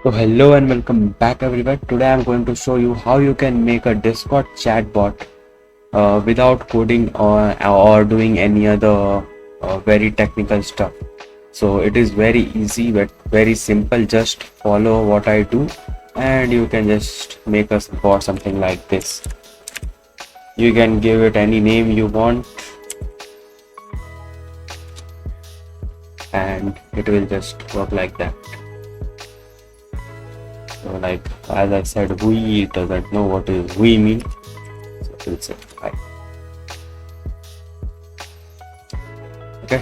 So hello and welcome back everyone. Today I'm going to show you how you can make a Discord chatbot without coding or doing any other very technical stuff. So it is very easy but very simple. Just follow what I do and you can just make a bot something like this. You can give it any name you want and it will just work like that. So like as I said, we doesn't know what is we mean. So we'll say hi. Okay,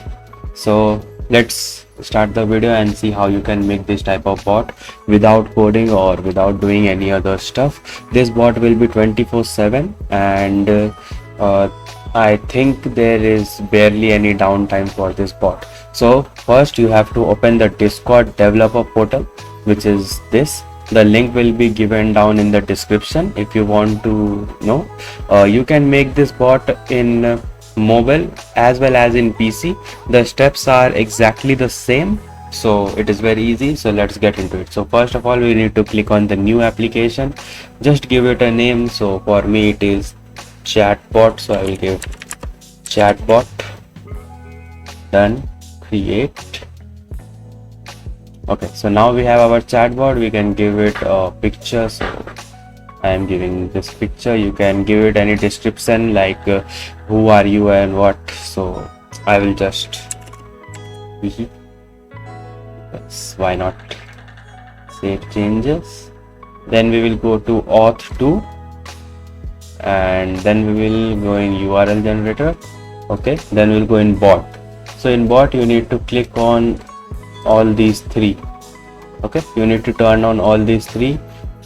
so let's start the video and see how you can make this type of bot without coding or without doing any other stuff. This bot will be 24/7 and I think there is barely any downtime for this bot. So first you have to open the Discord developer portal, which is this. The link will be given down in the description if you want to know. You can make this bot in mobile as well as in PC. The steps are exactly the same, so it is very easy. So let's get into it. So first of all, we need to click on the new application. Just give it a name. So for me it is chatbot, so I will give chatbot. Done. Create. Okay, so now we have our chatbot. We can give it a picture. So I am giving this picture. You can give it any description like who are you and what. So I will just yes, why not, save changes. Then we will go to auth 2 and then we will go in URL generator. Okay, then we'll go in bot. So in bot you need to click on all these three. Okay, you need to turn on all these three.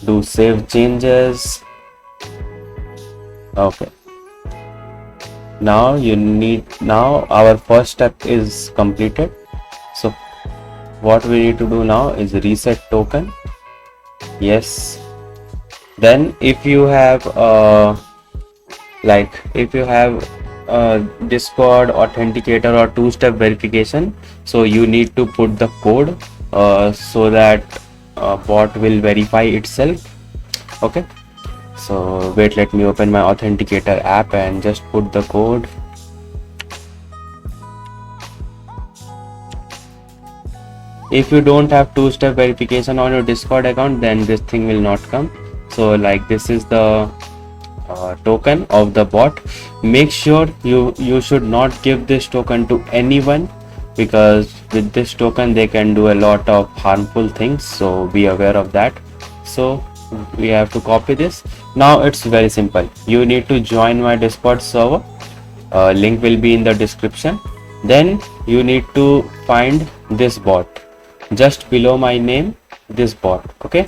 Do save changes. Okay, now our first step is completed. So what we need to do now is reset token. Yes. Then if you have Discord authenticator or two-step verification, so you need to put the code so that bot will verify itself. Okay, so wait, let me open my authenticator app and just put the code. If you don't have two-step verification on your Discord account, then this thing will not come. So like this is the token of the bot. Make sure you should not give this token to anyone, because with this token they can do a lot of harmful things, so be aware of that. So we have to copy this. Now it's very simple. You need to join my Discord server. Link will be in the description. Then you need to find this bot just below my name, this bot. Okay,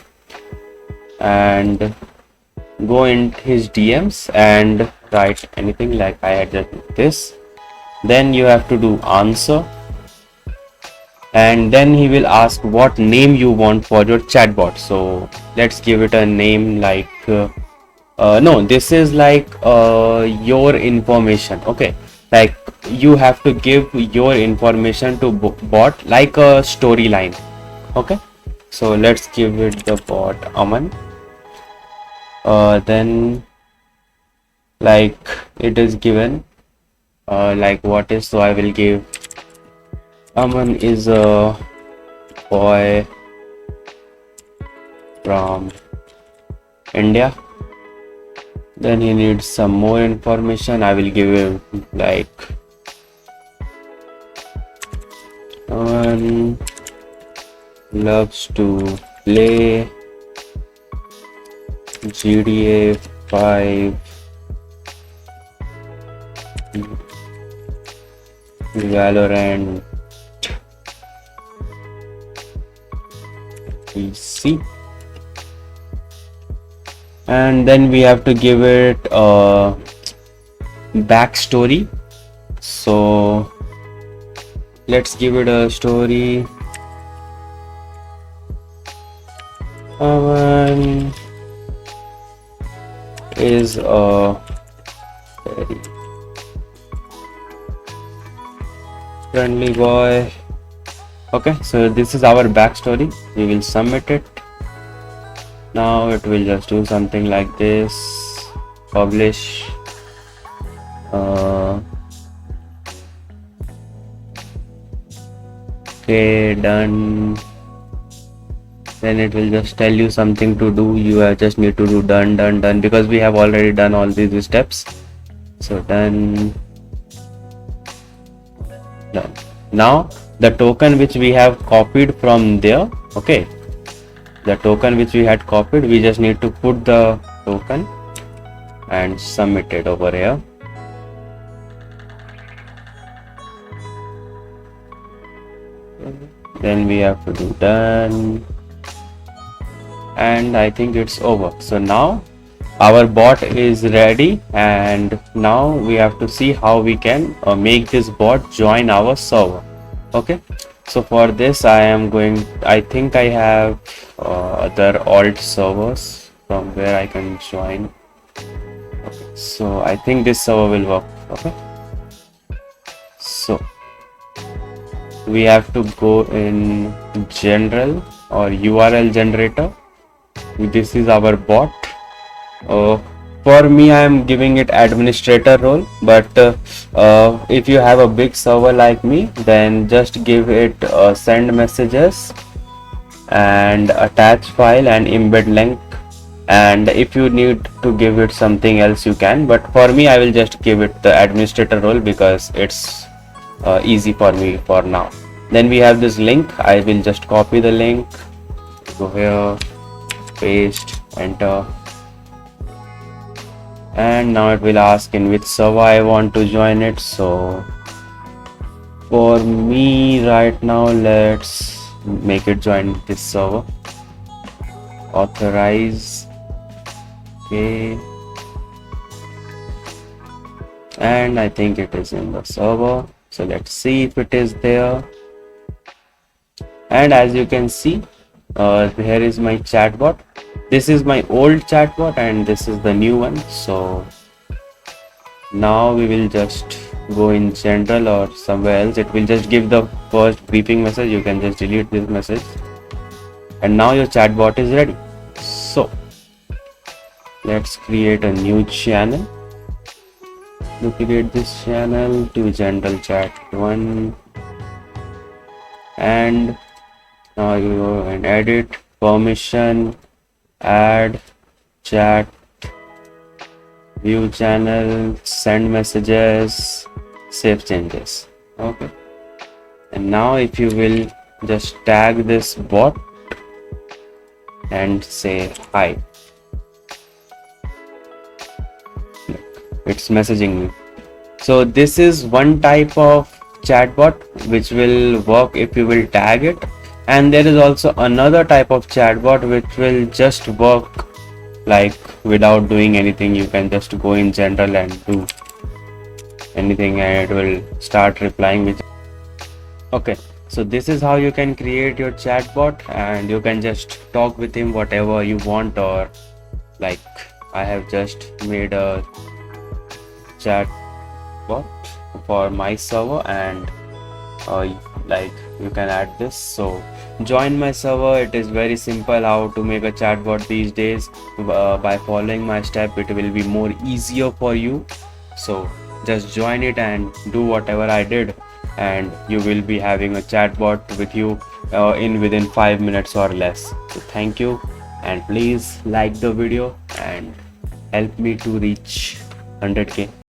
and go in his DMs and write anything like I had done this. Then you have to do answer, and then he will ask what name you want for your chatbot. So let's give it a name like no, this is like your information. Okay, like you have to give your information to bot like a storyline. Okay, so let's give it the bot Aman. Then like it is given like what is, so I will give Aman is a boy from India. Then he needs some more information. I will give him like Aman loves to play GTA 5 Valorant PC. And then we have to give it a backstory. So let's give it a story. Aman is a very friendly boy. Okay, so this is our backstory. We will submit it. Now it will just do something like this. Publish. Okay, done. Then it will just tell you something to do. You just need to do done because we have already done all these steps. So done. Now the token which we have copied from there, okay, the token which we had copied, we just need to put the token and submit it over here. Then we have to do done, and I think it's over. So now our bot is ready, and now we have to see how we can make this bot join our server. Okay, so for this I think I have other alt servers from where I can join. Okay, so I think this server will work. Okay, so we have to go in general or URL generator. This is our bot. For me, I am giving it administrator role, but if you have a big server like me, then just give it send messages and attach file and embed link. And if you need to give it something else, you can, but for me, I will just give it the administrator role because it's easy for me for now. Then we have this link. I will just copy the link, go here, paste, enter, and now it will ask in which server I want to join it. So for me right now, let's make it join this server. Authorize. Okay, and I think it is in the server, so let's see if it is there. And as you can see, here is my chatbot. This is my old chatbot and this is the new one. So now we will just go in general or somewhere else. It will just give the first briefing message. You can just delete this message, and now your chatbot is ready. So let's create a new channel. Duplicate this channel to general chat 1, and now you go and edit, permission, add, chat, view channel, send messages, save changes. Okay, and now if you will just tag this bot and say hi, it's messaging me. So this is one type of chatbot which will work if you will tag it, and there is also another type of chatbot which will just work like without doing anything. You can just go in general and do anything and it will start replying with. Okay, so this is how you can create your chatbot, and you can just talk with him whatever you want, or like I have just made a chat bot for my server, and like you can add this. So join my server. It is very simple how to make a chatbot these days. By following my step, it will be more easier for you. So just join it and do whatever I did, and you will be having a chatbot with you within 5 minutes or less. So thank you, and please like the video and help me to reach 100k.